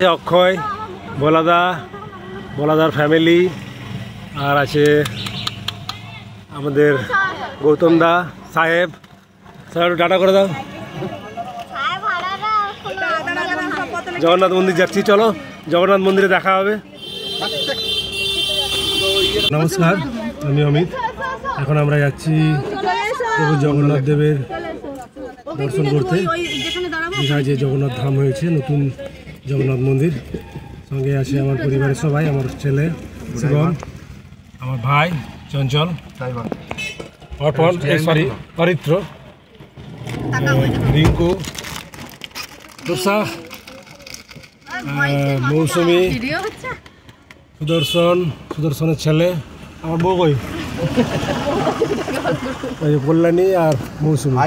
অক্ষয়, বলাদার family, আর আছে আমাদের গৌতম দা, সাহেব ডাটা করে দাও। জগন্নাথ মন্দির যাচ্ছি, চলো জগন্নাথ মন্দিরে দেখা হবে। নমস্কার, আমি অমিত। এখন আমরা যাচ্ছি প্রভু জগন্নাথ দেবের দর্শন করতে। দীঘায় যে জগন্নাথ ধাম হয়েছে, নতুন জগন্নাথ মন্দির। সঙ্গে আছে আমার পরিবারের সবাই, আমার ছেলে শিবম, আমার ভাই চঞ্চল, অর্পণ, অরিত্র, রিঙ্কু, তুষা, মৌসুমি, সুদর্শনের ছেলে, আমার বউ কই, কল্যাণী আর মৌসুমি।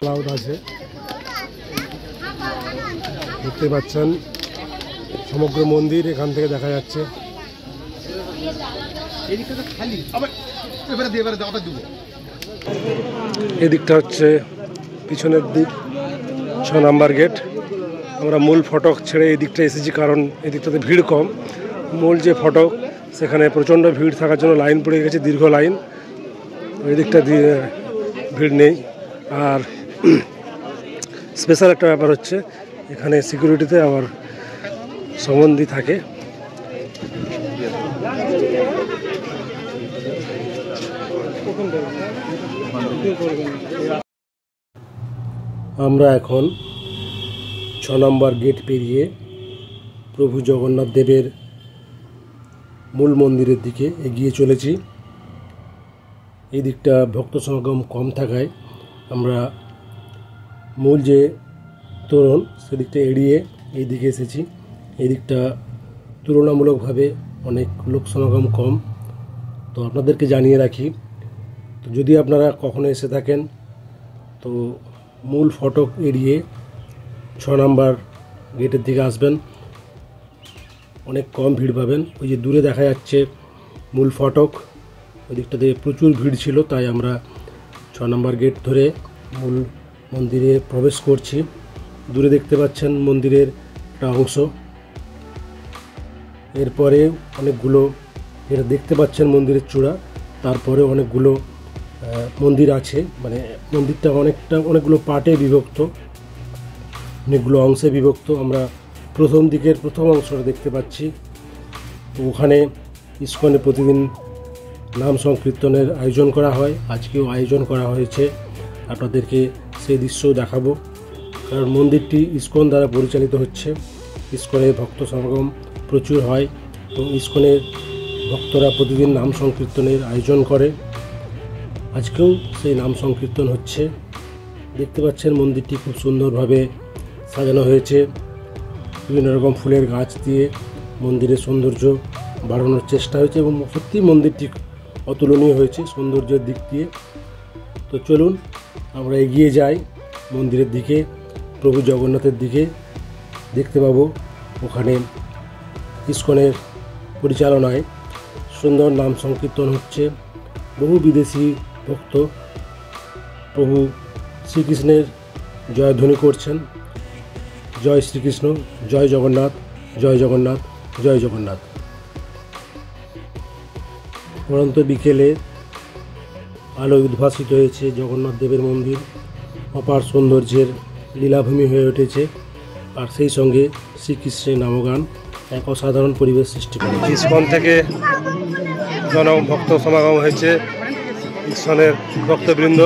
ক্লাউড আছে, দেখতে পাচ্ছেন সমগ্র মন্দির এখান থেকে দেখা যাচ্ছে। এদিকটা হচ্ছে পিছনের দিক, 6 নম্বর গেট। আমরা মূল ফটক ছেড়ে এই দিকটা এসেছি, কারণ এই দিকটাতে ভিড় কম। মূল যে ফটক সেখানে প্রচণ্ড ভিড় থাকার জন্য লাইন পড়ে গেছে, দীর্ঘ লাইন। এই দিকটা দিয়ে ভিড় নেই। আর স্পেশাল একটা ব্যাপার হচ্ছে, এখানে সিকিউরিটিতে আবার সম্বন্ধী থাকে। আমরা এখন 6 নম্বর গেট পেরিয়ে প্রভু জগন্নাথ দেবের মূল মন্দিরের দিকে এগিয়ে চলেছি। এই দিকটা ভক্ত সমাগম কম থাকায় আমরা মূল যে তোরণ সেদিকটা এড়িয়ে এই দিকে এসেছি। এই দিকটা তুলনামূলকভাবে অনেক লোক সমাগম কম। তো আপনাদেরকে জানিয়ে রাখি, তো যদি আপনারা কখনো এসে থাকেন তো মূল ফটক এড়িয়ে 6 নম্বর গেটের দিকে আসবেন, অনেক কম ভিড় পাবেন। ওই যে দূরে দেখা যাচ্ছে মূল ফটক, ওই দিকটাতে প্রচুর ভিড় ছিল, তাই আমরা 6 নম্বর গেট ধরে মূল মন্দিরে প্রবেশ করছি। দূরে দেখতে পাচ্ছেন মন্দিরের একটা অংশ। এরপরে অনেকগুলো, যেটা দেখতে পাচ্ছেন মন্দিরের চূড়া, তারপরে অনেকগুলো মন্দির আছে। মানে মন্দিরটা অনেকগুলো পার্টে বিভক্ত, অনেকগুলো অংশে বিভক্ত। আমরা প্রথম দিকের প্রথম অংশটা দেখতে পাচ্ছি। তো ওখানে ইস্কনে প্রতিদিন নাম সংকীর্তনের আয়োজন করা হয়। আজকেও আয়োজন করা হয়েছে, আপনাদেরকে সেই দৃশ্য দেখাবো। কারণ মন্দিরটি ইস্কন দ্বারা পরিচালিত হচ্ছে। ইস্কনের ভক্ত সমাগম প্রচুর হয় এবং ইস্কনের ভক্তরা প্রতিদিন নাম সংকীর্তনের আয়োজন করে। আজকেও সেই নাম সংকীর্তন হচ্ছে। দেখতে পাচ্ছেন মন্দিরটি খুব সুন্দরভাবে সাজানো হয়েছে। বিভিন্ন রকম ফুলের গাছ দিয়ে মন্দিরের সৌন্দর্য বাড়ানোর চেষ্টা হয়েছে এবং সত্যি মন্দিরটি অতুলনীয় হয়েছে সৌন্দর্যের দিক দিয়ে। তো চলুন আমরা এগিয়ে যাই মন্দিরের দিকে, প্রভু জগন্নাথের দিকে। দেখতে পাবো ওখানে ইস্কনের পরিচালনায় সুন্দর নাম সংকীর্তন হচ্ছে। বহু বিদেশি ভক্ত প্রভু শ্রীকৃষ্ণের জয়ধ্বনি করছেন, জয় শ্রীকৃষ্ণ, জয় জগন্নাথ, জয় জগন্নাথ, জয় জগন্নাথ। পরন্ত বিকেলে আলোয় উদ্ভাসিত হয়েছে জগন্নাথ দেবের মন্দির। অপার সৌন্দর্যের লীলাভূমি হয়ে উঠেছে, আর সেই সঙ্গে শ্রীকৃষ্ণের নামগান এক অসাধারণ পরিবেশ সৃষ্টি করে। ইস্কন থেকে ভক্ত সমাগম হয়েছে, ইস্কনের ভক্তবৃন্দ।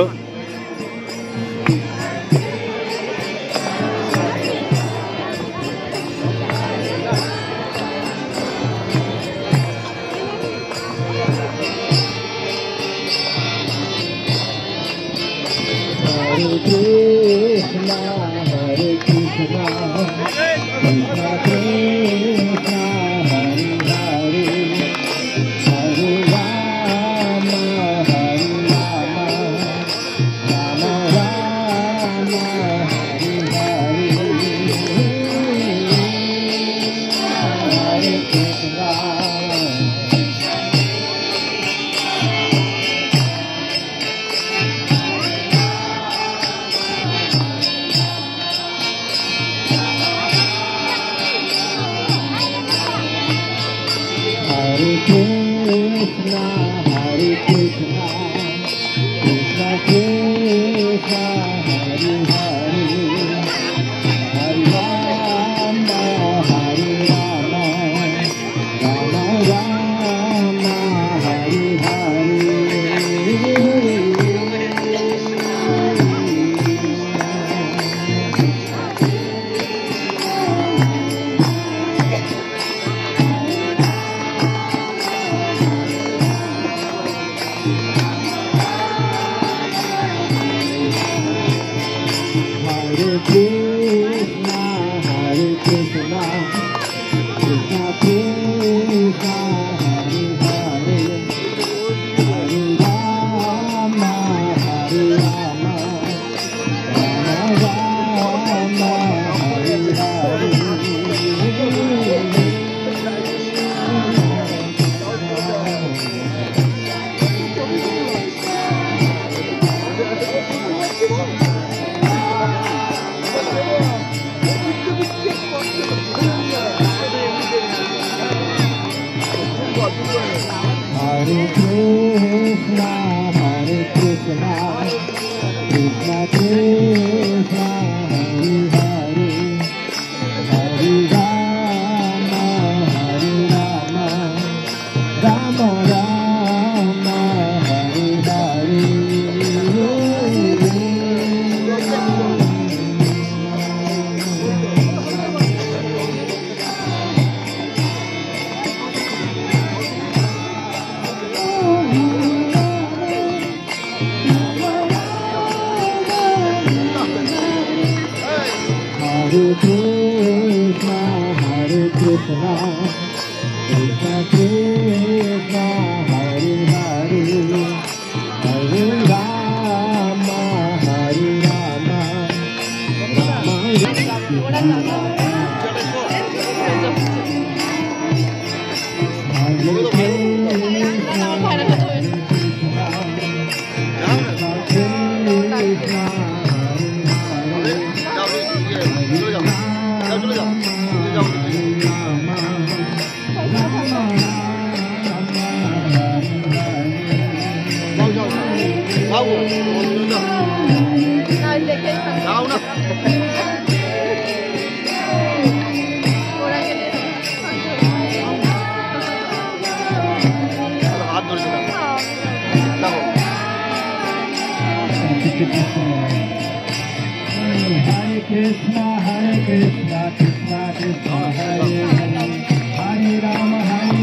Krishna, Krishna Krishna, Hare Hare, Hare Rama, Rama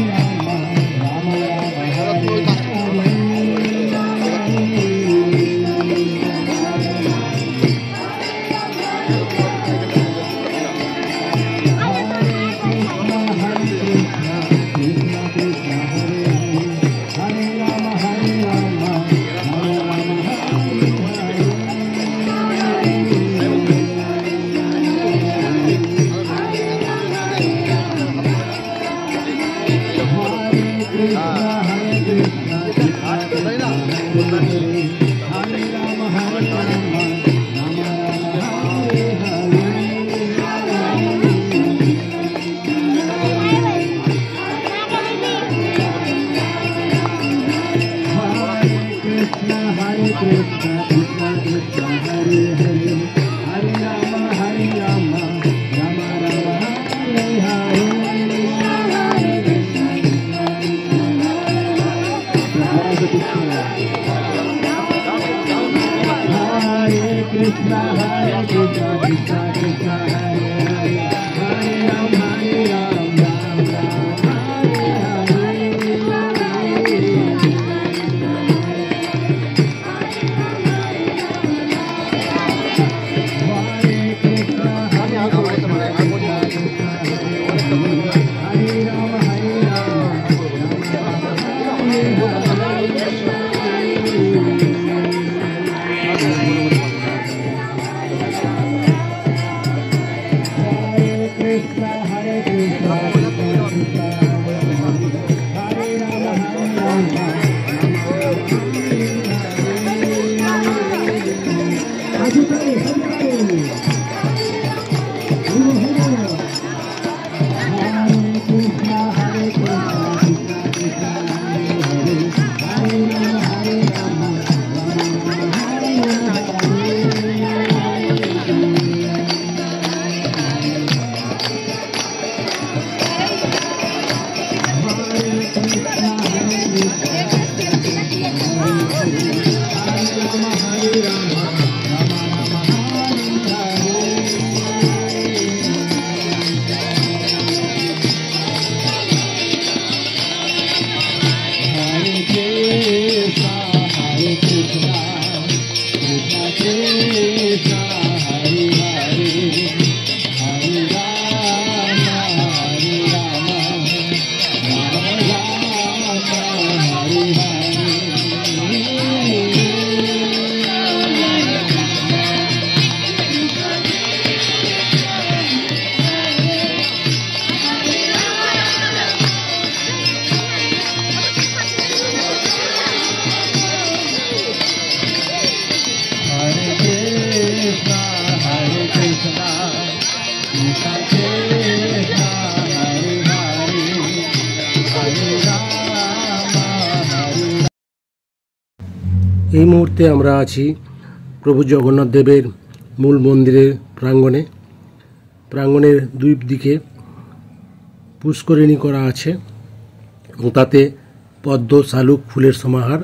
Rama, Hare এই মুহূর্তে আমরা আছি প্রভু জগন্নাথ দেবের মূল মন্দিরের প্রাঙ্গণের দুই দিকে পুষ্করিণী করা আছে এবং তাতে পদ্ম শালুক ফুলের সমাহার,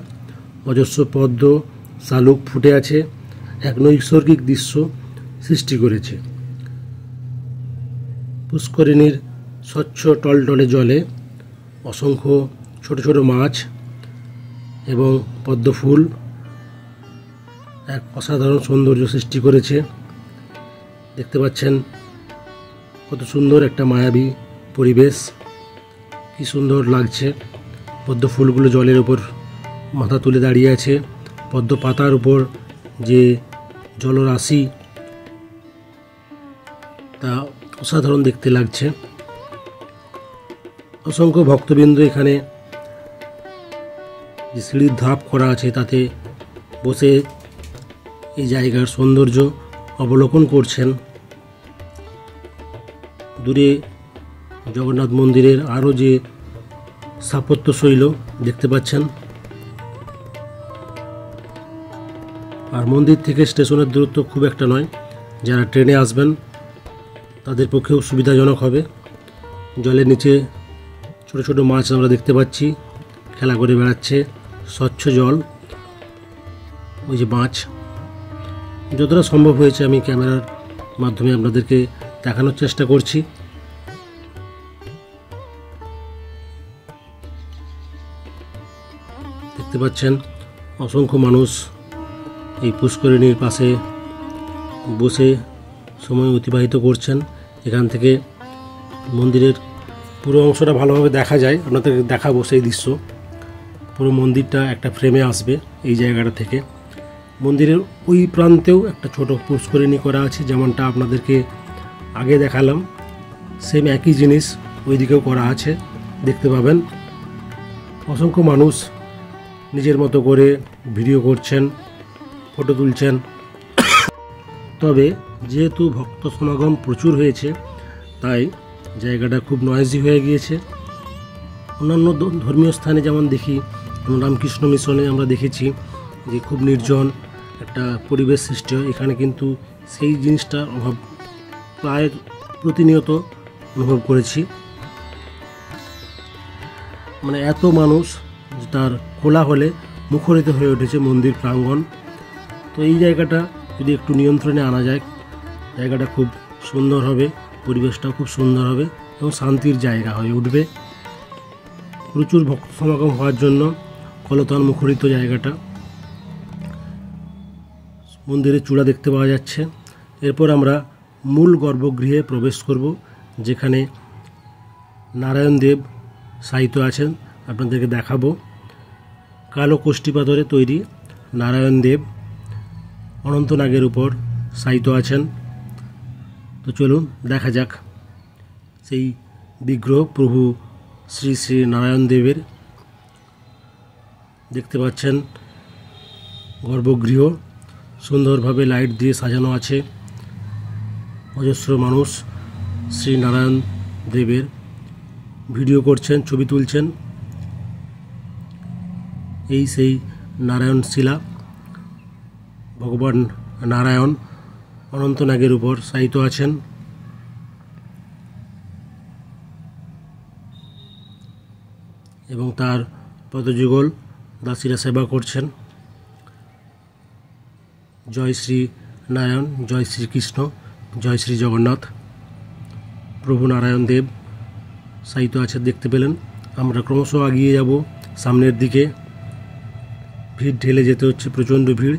অজস্র পদ্ম শালুক ফুটে আছে, এক নৈসর্গিক দৃশ্য সৃষ্টি করেছে। পুষ্করিণীর স্বচ্ছ টলটলে জলে অসংখ্য ছোট ছোট মাছ এবং পদ্ম ফুল এক অসাধারণ সৌন্দর্য সৃষ্টি করেছে। দেখতে পাচ্ছেন কত সুন্দর একটা মায়াবী পরিবেশ, কি সুন্দর লাগছে। পদ্ম ফুলগুলো জলের উপর মাথা তুলে দাঁড়িয়ে আছে, পদ্ম পাতার উপর যে জলরাশি তা অসাধারণ দেখতে লাগছে। অসংখ্য ভক্তবৃন্দ এখানে যে সিঁড়ির ধাপ করা আছে তাতে বসে এই জায়গার সৌন্দর্য অবলোকন করছেন। দূরে জগন্নাথ মন্দিরের আরও যে স্থাপত্যশৈল দেখতে পাচ্ছেন। আর মন্দির থেকে স্টেশনের দূরত্ব খুব একটা নয়, যারা ট্রেনে আসবেন তাদের পক্ষেও সুবিধাজনক হবে। জলের নিচে ছোট ছোট মাছ আমরা দেখতে পাচ্ছি, খেলা করে বেড়াচ্ছে, স্বচ্ছ জল, ওই যে মাছ যতটা সম্ভব হয়েছে আমি ক্যামেরার মাধ্যমে আপনাদেরকে দেখানোর চেষ্টা করছি। দেখতে পাচ্ছেন অসংখ্য মানুষ এই পুষ্করিণীর পাশে বসে সময় অতিবাহিত করছেন। এখান থেকে মন্দিরের পুরো অংশটা ভালোভাবে দেখা যায়, আপনাদেরকে দেখাবো সেই দৃশ্য। পুরো মন্দিরটা একটা ফ্রেমে আসবে এই জায়গাটা থেকে। মন্দিরের ওই প্রান্তেও একটা ছোট পুষ্করিণী করা আছে, যেমনটা আপনাদেরকে আগে দেখালাম, সেম একই জিনিস ওই দিকেও করা আছে, দেখতে পাবেন। অসংখ্য মানুষ নিজের মতো করে ভিডিও করছেন, ফটো তুলছেন। তবে যেহেতু ভক্ত সমাগম প্রচুর হয়েছে, তাই জায়গাটা খুব নয়েজি হয়ে গিয়েছে। অন্যান্য ধর্মীয় স্থানে যেমন দেখি, রামকৃষ্ণ মিশনে আমরা দেখেছি যে খুব নির্জন একটা পরিবেশ সৃষ্টি হয়, এখানে কিন্তু সেই জিনিসটার অভাব প্রায় প্রতিনিয়ত অনুভব করেছি। মানে এত মানুষ, তার খোলা হলে মুখরিত হয়ে উঠেছে মন্দির প্রাঙ্গণ। তো এই জায়গাটা যদি একটু নিয়ন্ত্রণে আনা যায়, জায়গাটা খুব সুন্দর হবে, পরিবেশটাও খুব সুন্দর হবে এবং শান্তির জায়গা হয়ে উঠবে। প্রচুর ভক্ত সমাগম হওয়ার জন্য কলতান মুখরিত জায়গাটা। মন্দিরের চূড়া দেখতে পাওয়া যাচ্ছে। এরপর আমরা মূল গর্ভগৃহে প্রবেশ করব, যেখানে নারায়ণ দেব শায়িত আছেন। আপনাদেরকে দেখাবো কালো কষ্টি পাথরে তৈরি নারায়ণ দেব অনন্তনাগের উপর শায়িত আছেন। তো চলুন দেখা যাক সেই বিগ্রহ প্রভু শ্রী শ্রী নারায়ণ দেবের। দেখতে পাচ্ছেন গর্ভগৃহ সুন্দরভাবে লাইট দিয়ে সাজানো আছে। অজস্র মানুষ শ্রী নারায়ণ দেবের ভিডিও করছেন, ছবি তুলছেন। এই সেই নারায়ণ শিলা, ভগবান নারায়ণ অনন্তনাগের উপর শায়িত আছেন। এবং তার পদযুগল দাসীরা সেবা করছেন। জয় শ্রী নারায়ণ, জয় শ্রীকৃষ্ণ, জয় শ্রী জগন্নাথ। প্রভু নারায়ণ দেব শায়িত আছেন দেখতে পেলেন। আমরা ক্রমশ এগিয়ে যাব সামনের দিকে। ভিড় ঢেলে যেতে হচ্ছে, প্রচণ্ড ভিড়।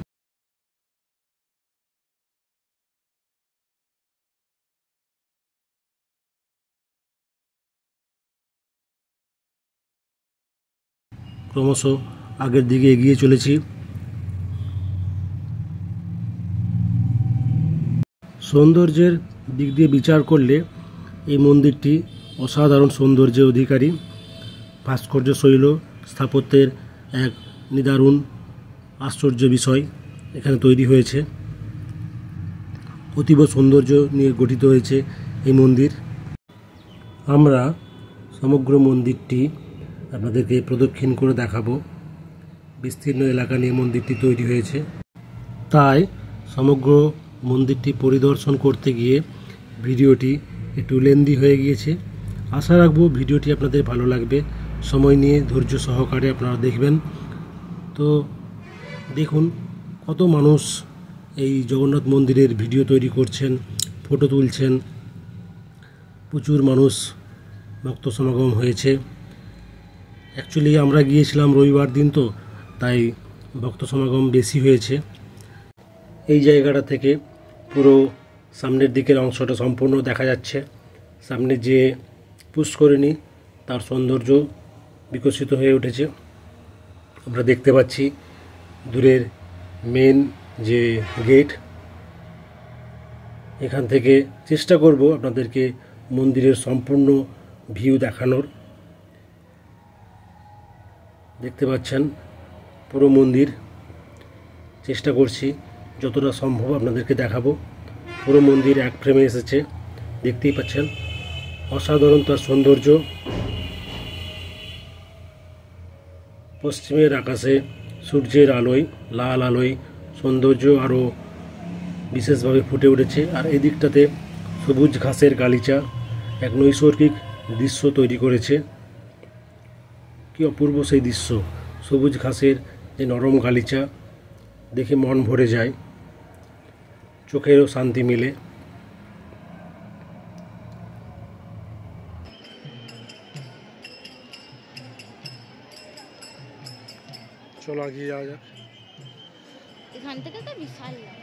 ক্রমশ আগের দিকে এগিয়ে চলেছি। সৌন্দর্যের দিক দিয়ে বিচার করলে এই মন্দিরটি অসাধারণ সৌন্দর্যের অধিকারী। ভাস্কর্য শৈল স্থাপত্যের এক নিদারুণ আশ্চর্য বিষয় এখানে তৈরি হয়েছে। অতীব সৌন্দর্য নিয়ে গঠিত হয়েছে এই মন্দির। আমরা সমগ্র মন্দিরটি আপনাদেরকে প্রদক্ষিণ করে দেখাবো। বিস্তীর্ণ এলাকা নিয়ে মন্দিরটি তৈরি হয়েছে, তাই সমগ্র মন্দিরটি পরিদর্শন করতে গিয়ে ভিডিওটি একটু লেন্দি হয়ে গিয়েছে। আশা রাখবো ভিডিওটি আপনাদের ভালো লাগবে। সময় নিয়ে ধৈর্য সহকারে আপনারা দেখবেন। তো দেখুন কত মানুষ এই জগন্নাথ মন্দিরের ভিডিও তৈরি করছেন, ফটো তুলছেন। প্রচুর মানুষ ভক্ত সমাগম হয়েছে। অ্যাকচুয়ালি আমরা গিয়েছিলাম রবিবার দিন, তো তাই ভক্ত সমাগম বেশি হয়েছে। এই জায়গাটা থেকে পুরো সামনের দিকের অংশটা সম্পূর্ণ দেখা যাচ্ছে। সামনে যে পুষ্করিণী, তার সৌন্দর্য বিকশিত হয়ে উঠেছে। আমরা দেখতে পাচ্ছি দূরের মেন যে গেট, এখান থেকে চেষ্টা করব আপনাদেরকে মন্দিরের সম্পূর্ণ ভিউ দেখানোর। দেখতে পাচ্ছেন পুরো মন্দির, চেষ্টা করছি যতটা সম্ভব আপনাদেরকে দেখাবো। পুরো মন্দির এক ফ্রেমে এসেছে, দেখতেই পাচ্ছেন অসাধারণ তার সৌন্দর্য। পশ্চিমের আকাশে সূর্যের আলোয়, লাল আলোয় সৌন্দর্য আরও বিশেষভাবে ফুটে উঠেছে। আর এই দিকটাতে সবুজ ঘাসের গালিচা এক নৈসর্গিক দৃশ্য তৈরি করেছে। কি অপূর্ব সেই দৃশ্য! সবুজ ঘাসের যে নরম গালিচা দেখে মন ভরে যায়। চোখেরও শান্তি মিলে। চলো এগিয়ে যাওয়া যাক। এখান থেকে তো বিশাল লাগে।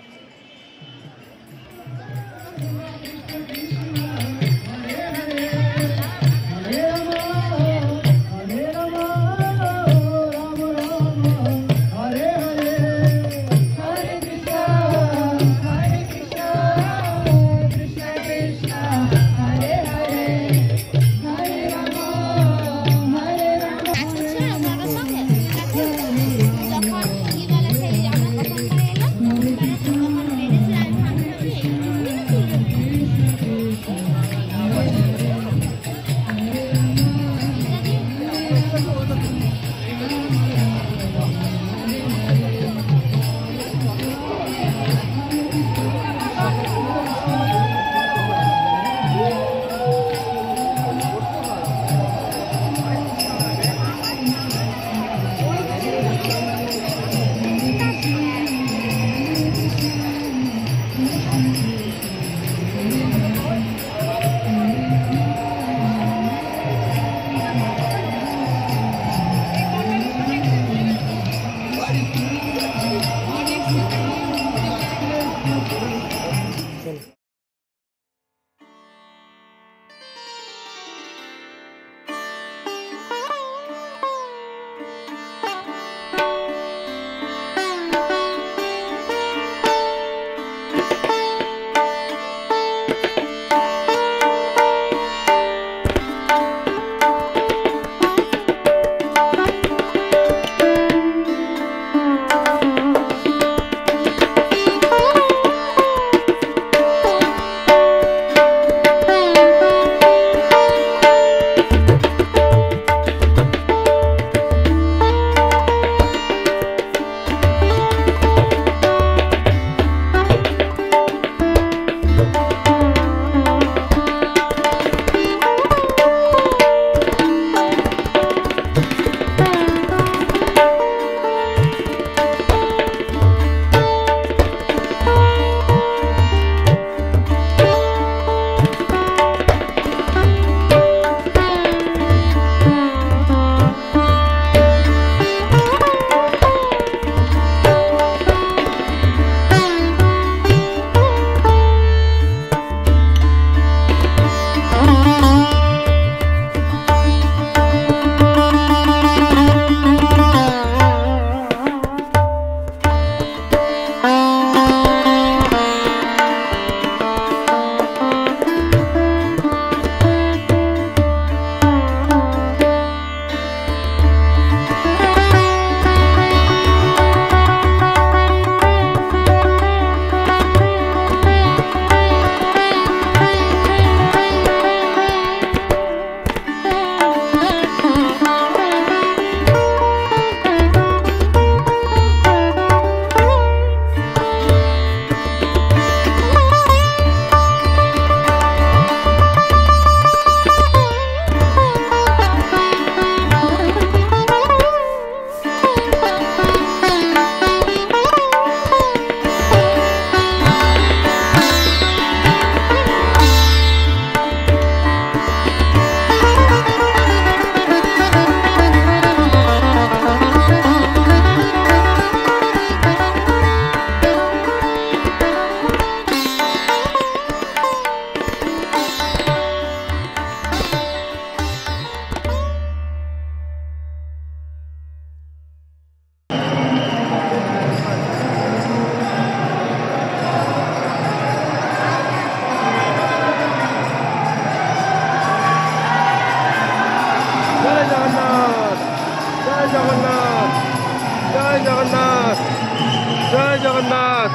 জগন্নাথ,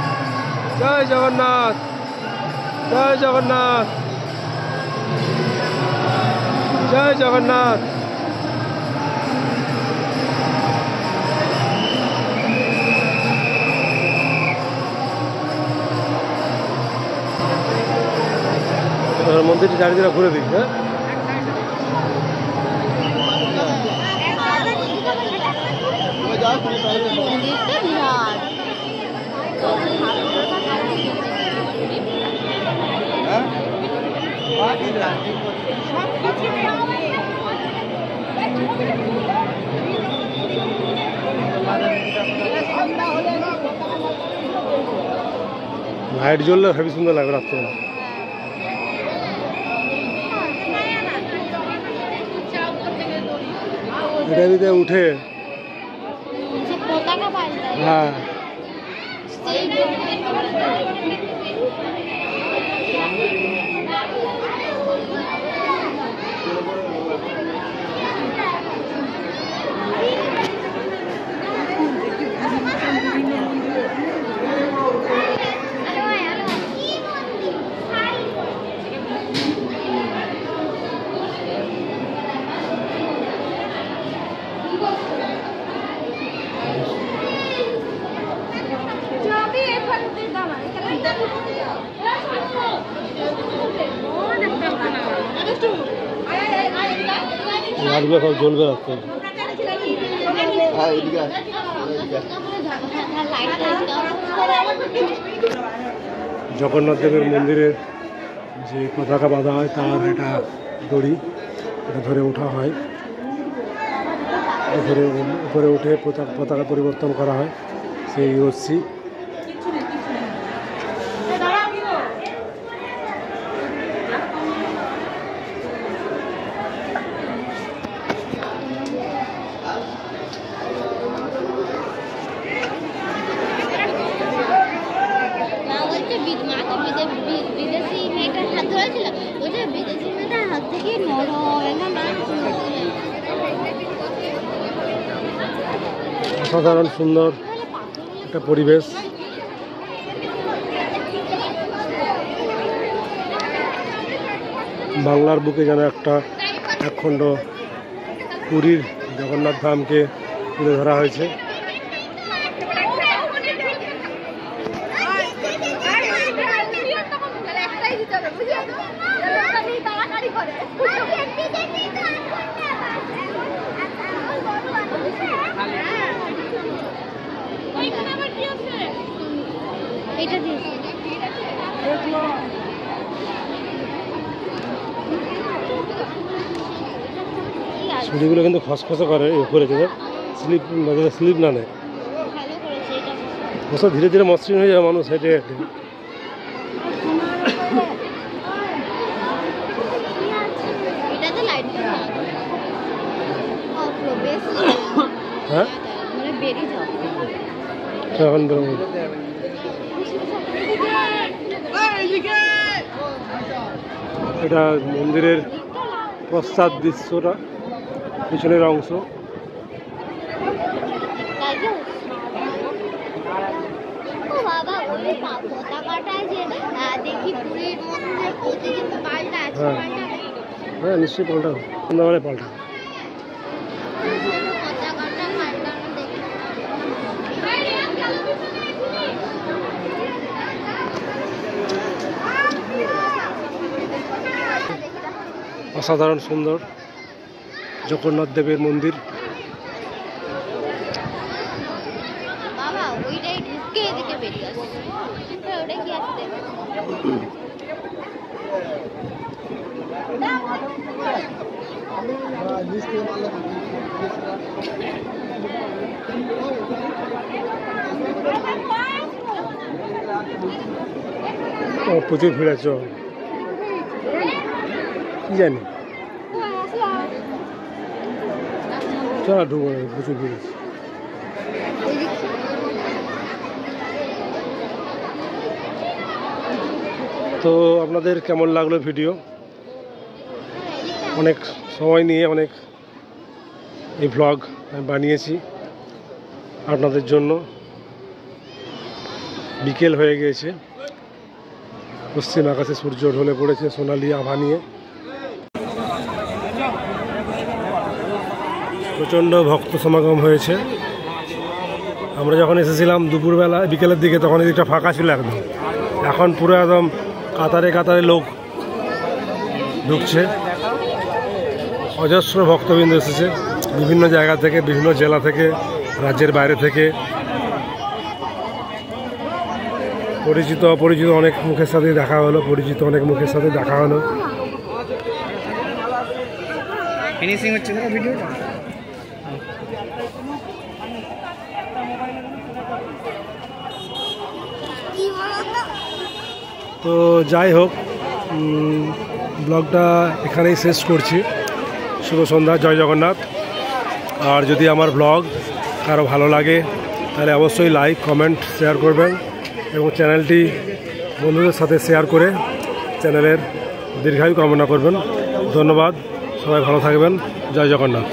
জয় জগন্নাথ, জয় জগন্নাথ, জয় জগন্নাথ। মন্দিরটি চারিদিকে ঘুরে দিই। হ্যাঁ, মন্দিরটা বিরাট। লাইট জ্বললে হেবি সুন্দর লাগবে রাত্রে। এটা দিতে উঠে পতাকা পাল্টায়। হ্যাঁ লাইটগুলো সব জ্বলবে রাত্রে। জগন্নাথ দেবের মন্দিরের যে পতাকা বাঁধা হয় তার এটা দড়ি, এটা ধরে ওঠা হয়, ধরে উপরে উঠে পতাকা পরিবর্তন করা হয় সেই রশ্মি। বিদেশি মেয়েটার হাত ধরেছিল, ওইটা বিদেশি মেয়েটার হাত থেকে নরম একদম অসাধারণ সুন্দর একটা পরিবেশ। বাংলার বুকে যেন একটা একখণ্ড পুরীর জগন্নাথ ধামকে তুলে ধরা হয়েছে। ছুরিগুলো কিন্তু খসখসে করে উপরে যাতে স্লিপ না নেয়। বসে ধীরে ধীরে মসৃণ হয়ে যাবে মানুষ হেঁটে হেঁটে। হ্যাঁ এখন এটা মন্দিরের পশ্চাৎ দৃশ্যটা, পিছনের অংশ। হ্যাঁ নিশ্চয়ই পাল্টাবো, নাহলে পাল্টাবো। অসাধারণ সুন্দর জগন্নাথ দেবের মন্দির। প্রচুর ভিড় আছে, কি জানি চল ঢুকবো, প্রচুর ভিড় আছে। তো আপনাদের কেমন লাগলো ভিডিও? অনেক সময় নিয়ে অনেক এই ভ্লগ আমি বানিয়েছি আপনাদের জন্য। বিকেল হয়ে গিয়েছে, পশ্চিম আকাশে সূর্য ঢলে পড়েছে সোনালি আভা নিয়ে। প্রচণ্ড ভক্ত সমাগম হয়েছে। আমরা যখন এসেছিলাম দুপুরবেলা বিকেলের দিকে তখন এদিকটা ফাঁকা ছিল একদম, এখন পুরো একদম কাতারে কাতারে লোক ঢুকছে। অজস্র ভক্তবৃন্দ এসেছে বিভিন্ন জায়গা থেকে, বিভিন্ন জেলা থেকে, রাজ্যের বাইরে থেকে। পরিচিত অপরিচিত অনেক মুখের সাথে দেখা হলো, পরিচিত অনেক মুখের সাথে দেখা হলো। ফিনিশিং হচ্ছে না ভিডিওটা। তো যাই হোক, ব্লগটা এখানেই শেষ করছি। শুভ সন্ধ্যা, জয় জগন্নাথ। আর যদি আমার ব্লগ কারো ভালো লাগে তাহলে অবশ্যই লাইক, কমেন্ট, শেয়ার করবেন এবং চ্যানেলটি বন্ধুদের সাথে শেয়ার করে চ্যানেলের দীর্ঘায়ু কামনা করবেন। ধন্যবাদ, সবাই ভালো থাকবেন। জয় জগন্নাথ।